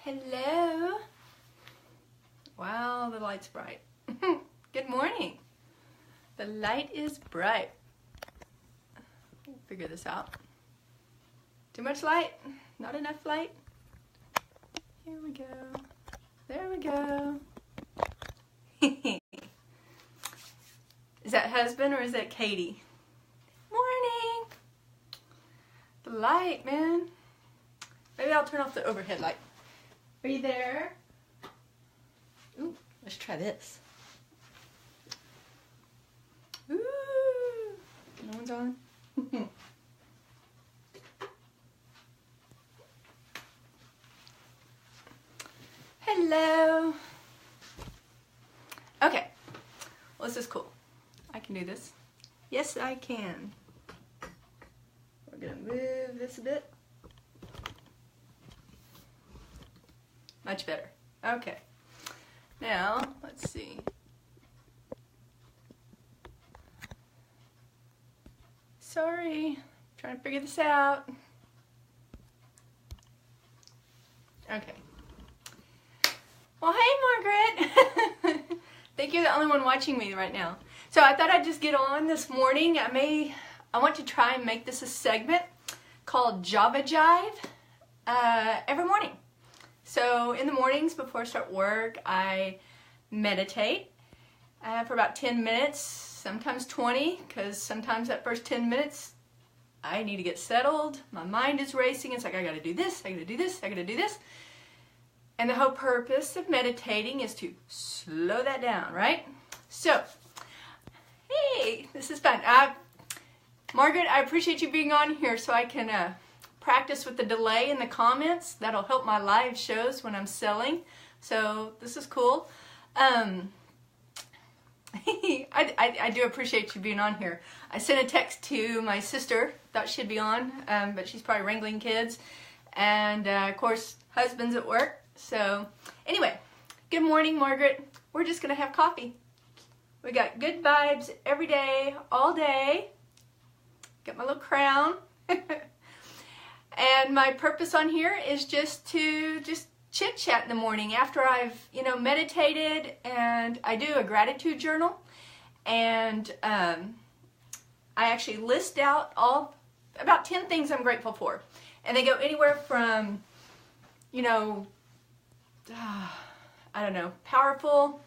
Hello. Wow, the light's bright. Good morning. The light is bright. Figure this out. Too much light? Not enough light? Here we go. There we go. Is that husband or is that Katie? Morning. The light, man. Maybe I'll turn off the overhead light. Are you there? Ooh, let's try this. Ooh, no one's on. Hello. Okay, well, this is cool. I can do this. Yes, I can. We're gonna move this a bit. Much better. Okay. Now, let's see. Sorry, trying to figure this out. Okay. Well, hey, Margaret. I think you're the only one watching me right now. So I thought I'd just get on this morning. I want to try and make this a segment called javajive every morning. So in the mornings before I start work, I meditate for about 10 minutes, sometimes 20, because sometimes that first 10 minutes I need to get settled. My mind is racing. It's like, I gotta do this, I gotta do this, I gotta do this. And the whole purpose of meditating is to slow that down, right? So, hey, this is fun. Margaret, I appreciate you being on here so I can practice with the delay in the comments. That'll help my live shows when I'm selling. So this is cool. I do appreciate you being on here. I sent a text to my sister, thought she'd be on, but she's probably wrangling kids. And of course, husband's at work. So anyway, good morning, Margaret. We're just gonna have coffee. We got good vibes every day, all day. Got my little crown. And my purpose on here is just to chit chat in the morning after I've, meditated, and I do a gratitude journal, and I actually list out about 10 things I'm grateful for, and they go anywhere from, I don't know, powerful.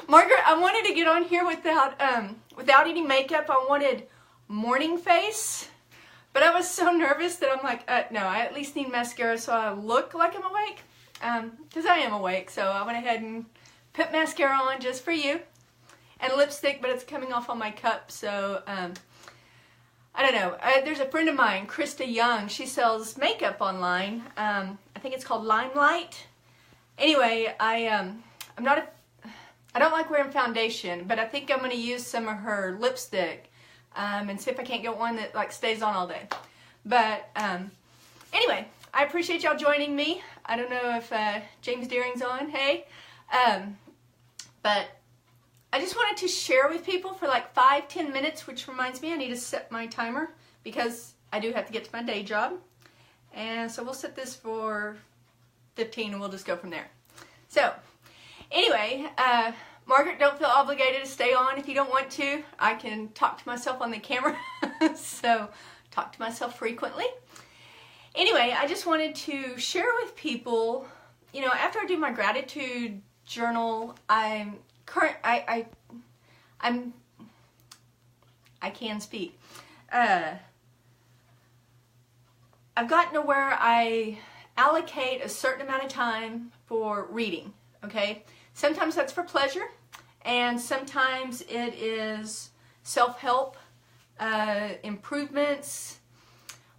Margaret, I wanted to get on here without any makeup. I wanted morning face, but I was so nervous that I'm like, no, I at least need mascara so I look like I'm awake, because I am awake. So I went ahead and put mascara on just for you, and lipstick, but it's coming off on my cup, so I don't know. There's a friend of mine, Krista Young. She sells makeup online. I think it's called Limelight. Anyway, I don't like wearing foundation, but I think I'm going to use some of her lipstick and see if I can't get one that stays on all day. But anyway, I appreciate y'all joining me. I don't know if James Deering's on. Hey, but I just wanted to share with people for 5-10 minutes, which reminds me I need to set my timer because I do have to get to my day job. And so we'll set this for 15 and we'll just go from there. So anyway, Margaret, don't feel obligated to stay on if you don't want to. I can talk to myself on the camera, so talk to myself frequently. Anyway, I just wanted to share with people, after I do my gratitude journal, I can speak. I've gotten to where I allocate a certain amount of time for reading, okay? Sometimes that's for pleasure, and sometimes it is self-help, improvements.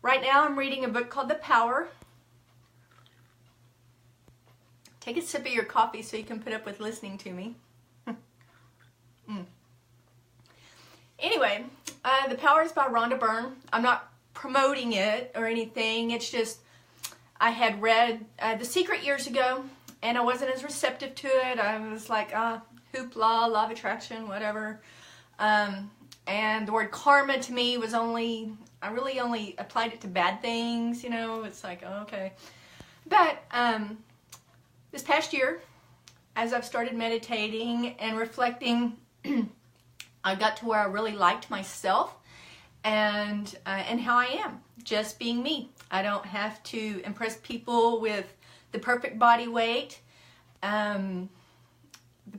Right now I'm reading a book called The Power. Take a sip of your coffee so you can put up with listening to me. Anyway, The Power is by Rhonda Byrne. I'm not promoting it or anything. It's just I had read The Secret years ago, and I wasn't as receptive to it. I was like, hoopla, law of attraction, whatever. And the word karma to me was only I really only applied it to bad things, you know. It's like, oh, okay. But this past year, as I've started meditating and reflecting, I got to where I really liked myself and how I am, just being me. I don't have to impress people with the perfect body weight, the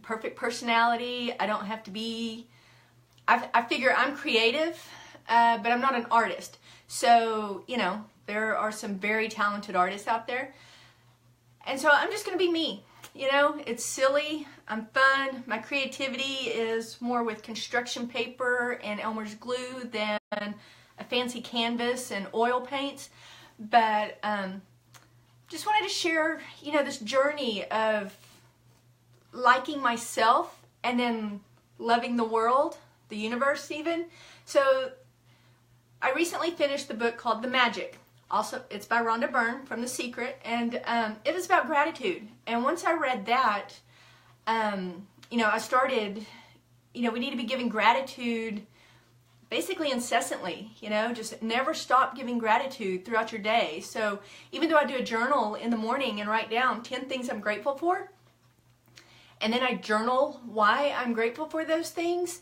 perfect personality. I don't have to be, I figure I'm creative, but I'm not an artist. So, you know, there are some very talented artists out there. And so I'm just going to be me. You know, it's silly, I'm fun. My creativity is more with construction paper and Elmer's glue than a fancy canvas and oil paints. But just wanted to share, you know, this journey of liking myself and then loving the world, the universe even. So I recently finished the book called The Magic. Also, it's by Rhonda Byrne from The Secret, and it was about gratitude. And once I read that, you know, I started, you know, we need to be giving gratitude basically incessantly, you know, just never stop giving gratitude throughout your day. So even though I do a journal in the morning and write down 10 things I'm grateful for, and then I journal why I'm grateful for those things,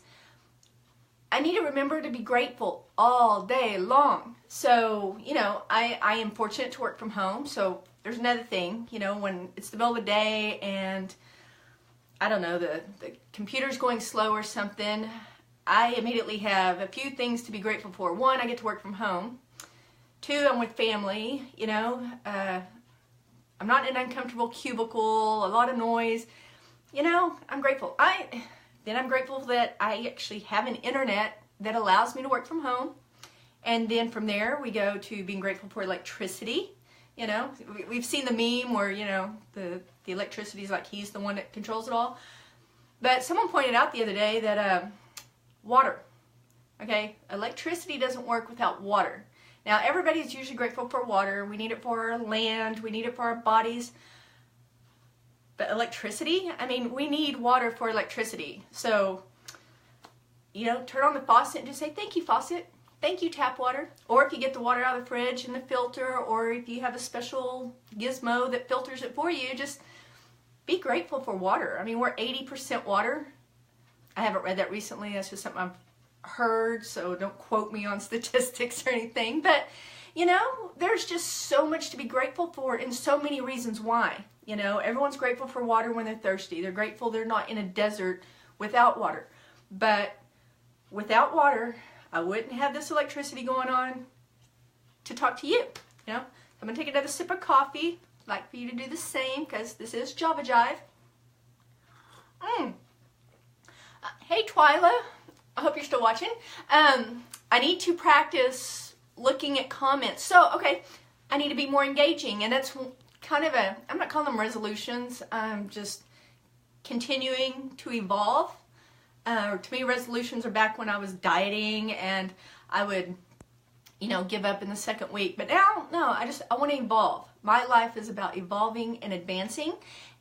I need to remember to be grateful all day long. So, you know, I am fortunate to work from home. So there's another thing, you know, when it's the middle of the day and I don't know, the computer's going slow or something, I immediately have a few things to be grateful for. One, I get to work from home. Two, I'm with family, you know. I'm not in an uncomfortable cubicle, a lot of noise. You know, I'm grateful. Then I'm grateful that I actually have an internet that allows me to work from home. And then from there, we go to being grateful for electricity. You know, we've seen the meme where, you know, the electricity is like he's the one that controls it all. But someone pointed out the other day that water, okay, electricity doesn't work without water. Now, everybody's usually grateful for water. We need it for our land. We need it for our bodies. But electricity, I mean, we need water for electricity. So, you know, turn on the faucet and just say, thank you, faucet. Thank you, tap water. Or if you get the water out of the fridge and the filter, or if you have a special gizmo that filters it for you, just be grateful for water. I mean, we're 80% water. I haven't read that recently. That's just something I've heard, so don't quote me on statistics or anything. But, you know, there's just so much to be grateful for and so many reasons why. You know, everyone's grateful for water when they're thirsty. They're grateful they're not in a desert without water. But without water, I wouldn't have this electricity going on to talk to you. You know, I'm going to take another sip of coffee. I'd like for you to do the same because this is javajive. Hey, Twyla. I hope you're still watching. I need to practice looking at comments. So, okay, I need to be more engaging. And that's kind of I'm not calling them resolutions. I'm just continuing to evolve. To me, resolutions are back when I was dieting and I would, you know, give up in the second week. But now, no, I want to evolve. My life is about evolving and advancing.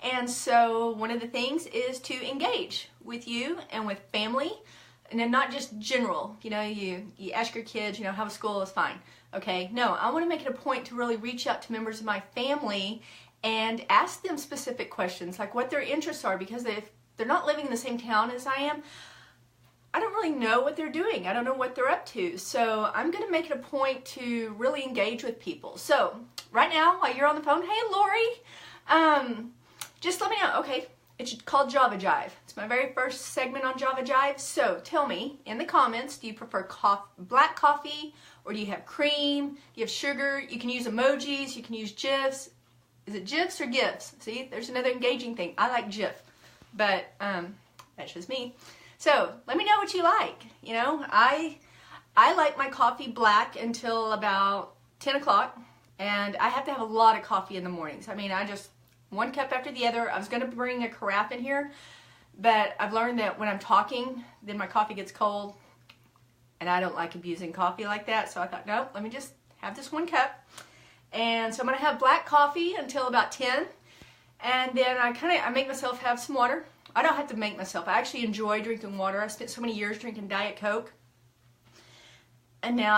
And so one of the things is to engage with you and with family. And then not just general, you know, you ask your kids, you know, how was school? Is fine. Okay, no, I want to make it a point to really reach out to members of my family and ask them specific questions, like what their interests are, because if they're not living in the same town as I am, I don't really know what they're doing. I don't know what they're up to. So I'm going to make it a point to really engage with people. So right now, while you're on the phone, hey, Lori, just let me know. Okay, it's called javajive. It's my very first segment on javajive. So tell me in the comments, do you prefer black coffee or do you have cream? Do you have sugar? You can use emojis. You can use GIFs. Is it GIFs or GIFs? See, there's another engaging thing. I like GIF, but that's just me. So let me know what you like. You know, I like my coffee black until about 10 o'clock, and I have to have a lot of coffee in the mornings. I mean, I just, one cup after the other. I was going to bring a carafe in here, but I've learned that when I'm talking, then my coffee gets cold, and I don't like abusing coffee like that. So I thought, no, let me just have this one cup. And so I'm going to have black coffee until about 10, and then I make myself have some water. I don't have to make myself. I actually enjoy drinking water. I spent so many years drinking Diet Coke, and now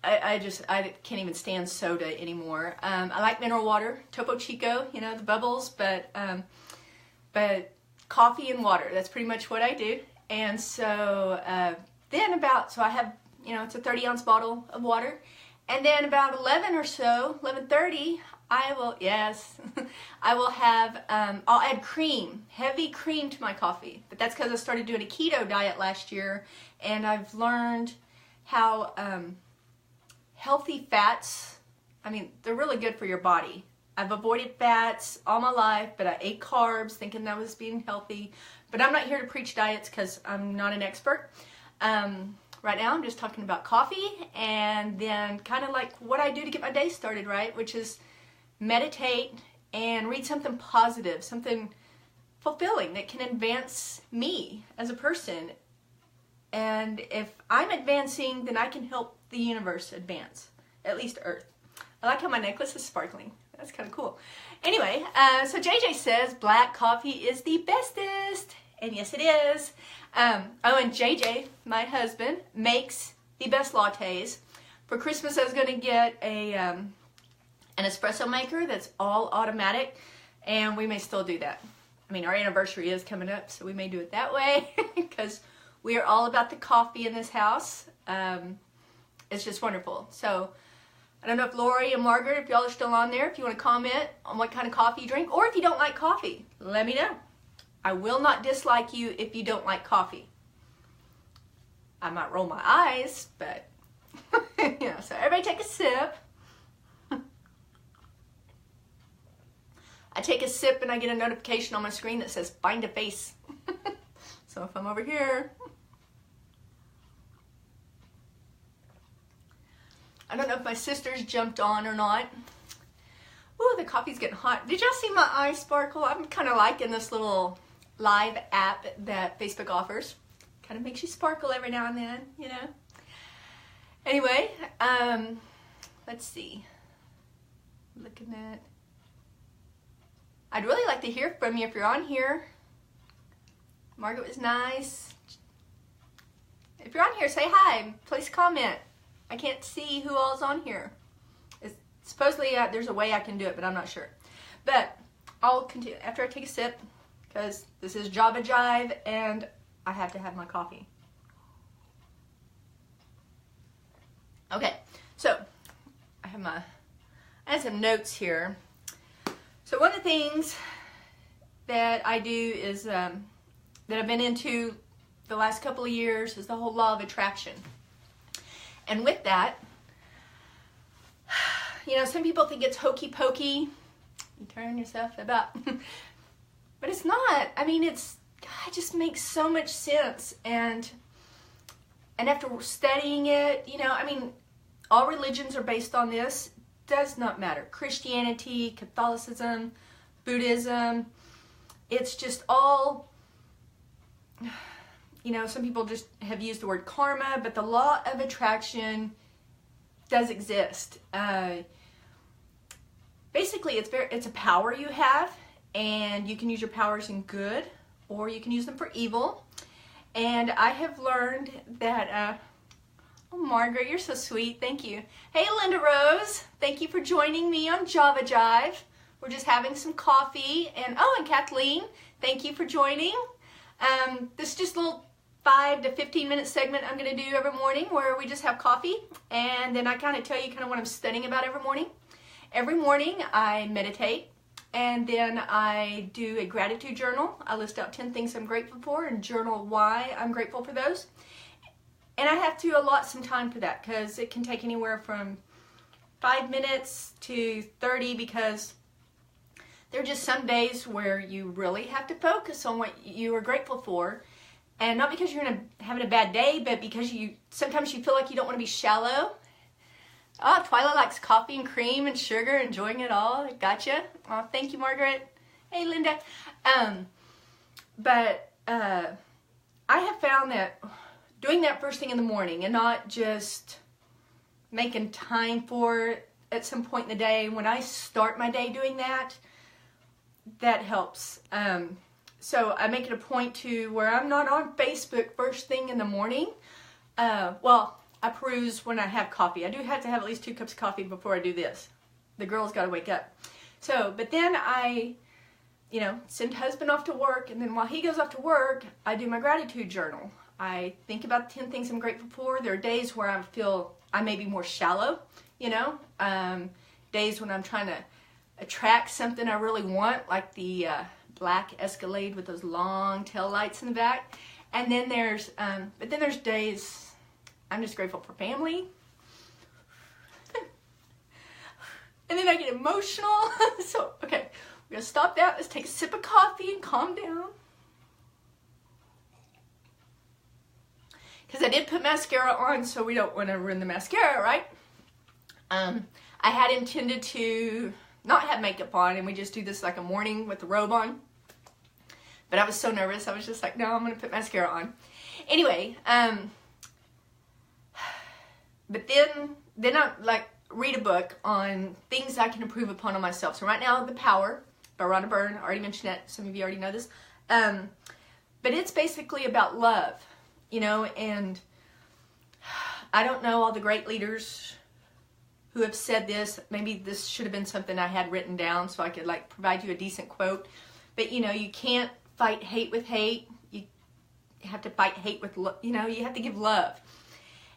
I can't even stand soda anymore. I like mineral water, Topo Chico, you know, the bubbles, but coffee and water, that's pretty much what I do. And so so I have, you know, it's a 30-ounce bottle of water. And then about 11 or so, 11:30, I will have, I'll add cream, heavy cream to my coffee. But that's because I started doing a keto diet last year, and I've learned how healthy fats, I mean, they're really good for your body. I've avoided fats all my life, but I ate carbs thinking that was being healthy. But I'm not here to preach diets because I'm not an expert. Right now I'm just talking about coffee, and then kind of like what I do to get my day started, right? Which is meditate and read something positive, something fulfilling that can advance me as a person. And if I'm advancing, then I can help the universe advance, at least Earth. I like how my necklace is sparkling. That's kind of cool. Anyway, so JJ says black coffee is the bestest. And yes, it is. Oh, and JJ, my husband, makes the best lattes. For Christmas, I was going to get an espresso maker that's all automatic, and we may still do that. I mean, our anniversary is coming up, so we may do it that way, because we are all about the coffee in this house. It's just wonderful. So, I don't know if Lori and Margaret, if y'all are still on there, if you want to comment on what kind of coffee you drink, or if you don't like coffee, let me know. I will not dislike you if you don't like coffee. I might roll my eyes, but, you know, so everybody take a sip. I take a sip and I get a notification on my screen that says, find a face. So if I'm over here, I don't know if my sisters jumped on or not. Ooh, the coffee's getting hot. Did y'all see my eyes sparkle? I'm kind of liking this little live app that Facebook offers. Kind of makes you sparkle every now and then, you know. Anyway, let's see. Looking at, I'd really like to hear from you if you're on here. Margaret was nice. If you're on here, say hi. Please comment. I can't see who all's on here. Supposedly there's a way I can do it, but I'm not sure. But I'll continue after I take a sip, because this is javajive and I have to have my coffee. Okay, so I have some notes here. So one of the things that I do is that I've been into the last couple of years is the whole law of attraction. And with that, you know, some people think it's hokey pokey. You turn yourself about. But it's not. I mean, it just makes so much sense. And after studying it, you know, I mean, all religions are based on this. Does not matter. Christianity, Catholicism, Buddhism. It's just all, you know, some people just have used the word karma, but the law of attraction does exist. Basically, it's a power you have, and you can use your powers in good, or you can use them for evil. And I have learned that, oh, Margaret, you're so sweet. Thank you. Hey, Linda Rose. Thank you for joining me on javajive. We're just having some coffee. And, oh, and Kathleen, thank you for joining. This is just a little 5 to 15 minute segment I'm going to do every morning where we just have coffee. And then I kind of tell you kind of what I'm studying about every morning. Every morning I meditate, and then I do a gratitude journal. I list out 10 things I'm grateful for and journal why I'm grateful for those. And I have to allot some time for that, because it can take anywhere from 5 minutes to 30, because there are just some days where you really have to focus on what you are grateful for. And not because you're having a bad day, but because sometimes you feel like you don't want to be shallow. Oh, Twyla likes coffee and cream and sugar, enjoying it all. Gotcha. Oh, thank you, Margaret. Hey, Linda. But I have found that doing that first thing in the morning and not just making time for it at some point in the day, when I start my day doing that, that helps. So I make it a point to where I'm not on Facebook first thing in the morning. Well, I peruse when I have coffee. I do have to have at least 2 cups of coffee before I do this. The girls got to wake up. So, but then I, you know, send husband off to work, and then while he goes off to work, I do my gratitude journal. I think about 10 things I'm grateful for. There are days where I feel I may be more shallow, you know, days when I'm trying to attract something I really want, like the black Escalade with those long tail lights in the back. And then there's, but then there's days I'm just grateful for family. And then I get emotional. So, okay, we're gonna stop that. Let's take a sip of coffee and calm down. Because I did put mascara on, so we don't want to ruin the mascara, right? I had intended to not have makeup on, and we just do this like a morning with the robe on. But I was so nervous, I was just like, no, I'm going to put mascara on. Anyway, but then I like read a book on things I can improve upon on myself. So right now, The Power by Rhonda Byrne. I already mentioned that. Some of you already know this. But it's basically about love, you know, and I don't know all the great leaders who have said this. Maybe this should have been something I had written down so I could like provide you a decent quote. But you know, you can't fight hate with hate. You have to fight hate with, you know, you have to give love.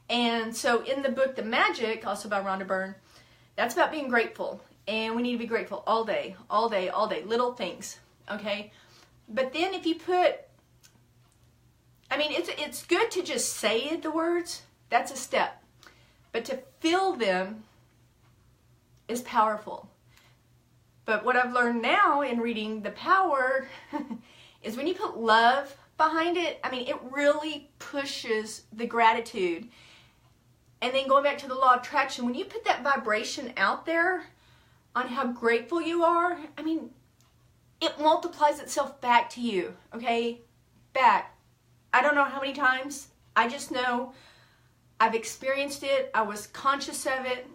And so in the book, The Magic, also by Rhonda Byrne, that's about being grateful. And we need to be grateful all day, all day, all day. Little things, okay? But then if you put, I mean, it's good to just say the words. That's a step. But to feel them is powerful. But what I've learned now in reading The Power is when you put love behind it, I mean, it really pushes the gratitude. And then going back to the law of attraction, when you put that vibration out there on how grateful you are, I mean, it multiplies itself back to you, okay? Back. I don't know how many times. I just know I've experienced it. I was conscious of it.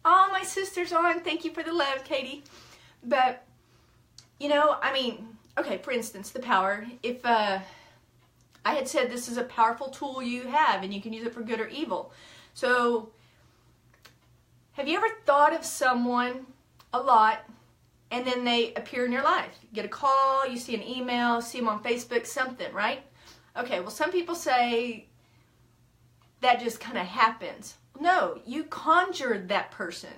Oh, my sister's on. Thank you for the love, Katie. But, you know, I mean, okay, for instance, The Power. If I had said this is a powerful tool you have and you can use it for good or evil. So, have you ever thought of someone a lot and then they appear in your life? You get a call, you see an email, see them on Facebook, something, right? Okay, well, some people say that just kind of happens. No, you conjured that person,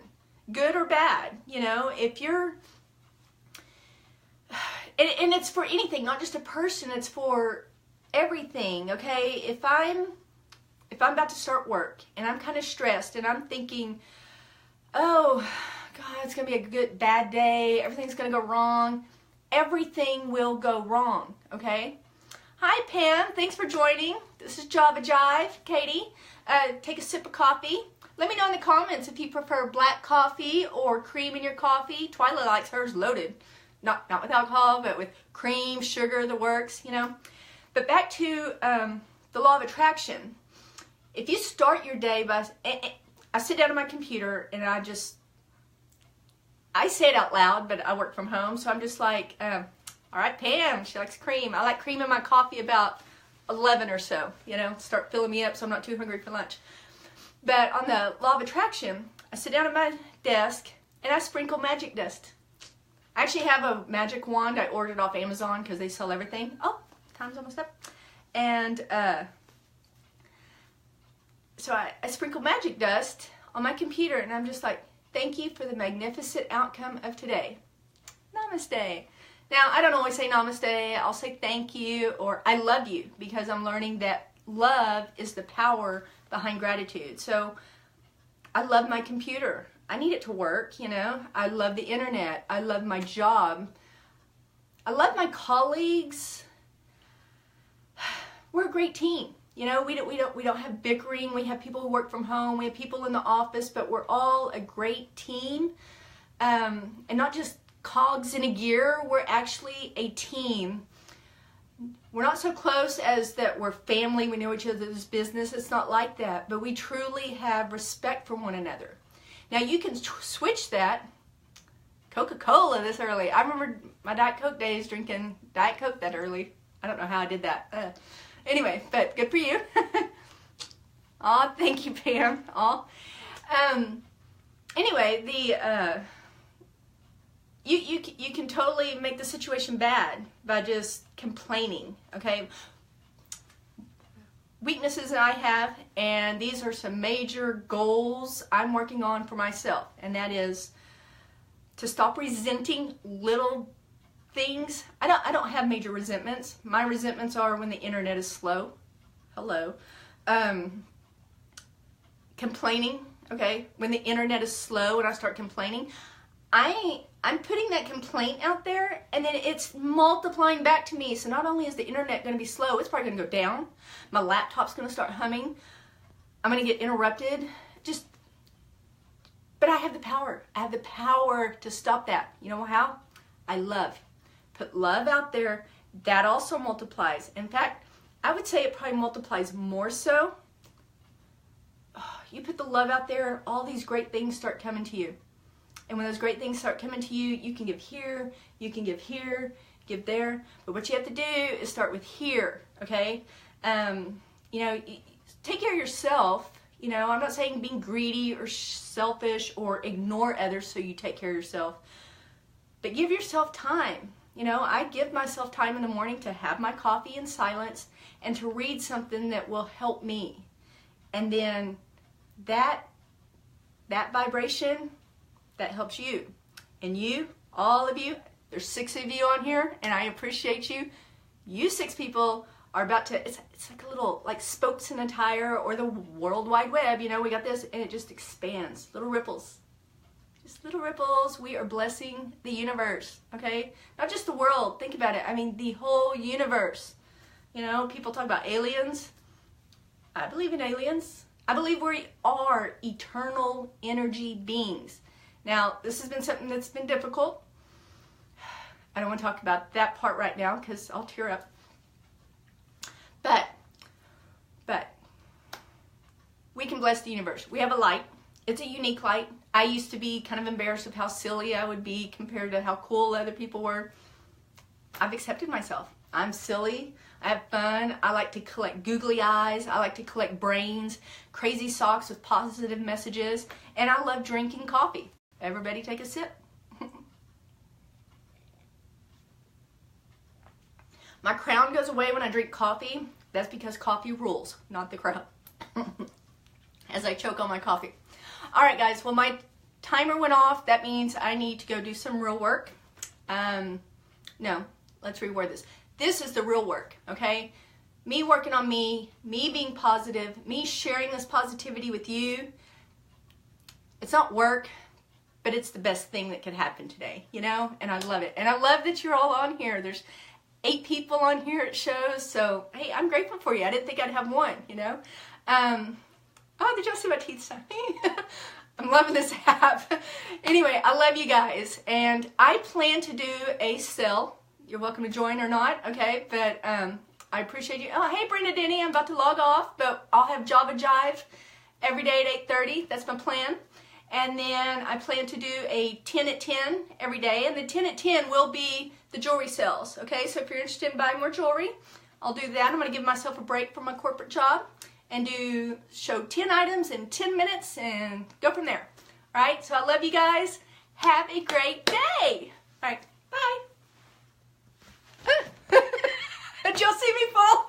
good or bad. You know, if you're, and it's for anything, not just a person, it's for everything, okay? If I'm about to start work and I'm kind of stressed and I'm thinking, oh, God, it's going to be a bad day, everything's going to go wrong, everything will go wrong, okay? Hi, Pam. Thanks for joining. This is javajive, Katie. Take a sip of coffee. Let me know in the comments if you prefer black coffee or cream in your coffee. Twyla likes hers loaded. Not with alcohol, but with cream, sugar, the works, you know. But back to the law of attraction. If you start your day by, I sit down at my computer and I say it out loud, but I work from home, so I'm just like, all right, Pam, she likes cream. I like cream in my coffee about 11 or so, you know, start filling me up so I'm not too hungry for lunch. But on the law of attraction, I sit down at my desk and I sprinkle magic dust. I actually have a magic wand. I ordered it off Amazon because they sell everything. Oh, time's almost up. And so I sprinkle magic dust on my computer and I'm just like, thank you for the magnificent outcome of today. Namaste. Now, I don't always say namaste. I'll say thank you or I love you because I'm learning that love is the power behind gratitude. So I love my computer. I need it to work, you know. I love the internet. I love my job. I love my colleagues. We're a great team. You know, we don't have bickering. We have people who work from home. We have people in the office, but we're all a great team. And not just cogs in a gear, we're actually a team. We're not so close as that we're family, we know each other's business. It's not like that, but we truly have respect for one another. Now you can switch that. Coca-Cola this early. I remember my Diet Coke days drinking Diet Coke that early. I don't know how I did that. Anyway, but good for you. Aw, thank you, Pam. Aw. Anyway, you can totally make the situation bad by just complaining, okay? Weaknesses that I have, and these are some major goals I'm working on for myself, and that is to stop resenting little things. I don't have major resentments. My resentments are when the internet is slow. Hello. Complaining, okay? When the internet is slow and I start complaining, I'm putting that complaint out there, and then it's multiplying back to me. So not only is the internet going to be slow, it's probably going to go down. My laptop's going to start humming. I'm going to get interrupted. But I have the power. I have the power to stop that. You know how? I love. Put love out there. That also multiplies. In fact, I would say it probably multiplies more so. Oh, you put the love out there, all these great things start coming to you. And when those great things start coming to you, you can give here, you can give here, give there. But what you have to do is start with here, okay? You know, take care of yourself. You know, I'm not saying being greedy or selfish or ignore others so you take care of yourself. But give yourself time. You know, I give myself time in the morning to have my coffee in silence and to read something that will help me. And then that vibration, that helps you. And you, all of you, there's 6 of you on here, and I appreciate you. You 6 people are about to, it's like a little, like spokes in a tire or the World Wide Web, you know, we got this, and it just expands, little ripples. Just little ripples. We are blessing the universe, okay? Not just the world, think about it. I mean, the whole universe. You know, people talk about aliens. I believe in aliens. I believe we are eternal energy beings. Now, this has been something that's been difficult. I don't want to talk about that part right now because I'll tear up. But we can bless the universe. We have a light. It's a unique light. I used to be kind of embarrassed of how silly I would be compared to how cool other people were. I've accepted myself. I'm silly. I have fun. I like to collect googly eyes. I like to collect brains, crazy socks with positive messages, and I love drinking coffee. Everybody take a sip. My crown goes away when I drink coffee. That's because coffee rules, not the crown. As I choke on my coffee. All right, guys. Well, my timer went off. That means I need to go do some real work. No, let's reword this. This is the real work, okay? Me working on me being positive, me sharing this positivity with you. It's not work, but it's the best thing that could happen today, you know? And I love it. And I love that you're all on here. There's 8 people on here it shows, so hey, I'm grateful for you. I didn't think I'd have one, you know? Oh, did y'all see my teeth shining? I'm loving this app. Anyway, I love you guys, and I plan to do a sale. You're welcome to join or not, okay? But I appreciate you. Oh, hey, Brenda Denny, I'm about to log off, but I'll have javajive every day at 8:30. That's my plan. And then I plan to do a 10 at 10 every day, and the 10 at 10 will be the jewelry sales, okay? So if you're interested in buying more jewelry, I'll do that. I'm going to give myself a break from my corporate job and show 10 items in 10 minutes and go from there. All right, so I love you guys. Have a great day. All right, bye. Did y'all see me fall?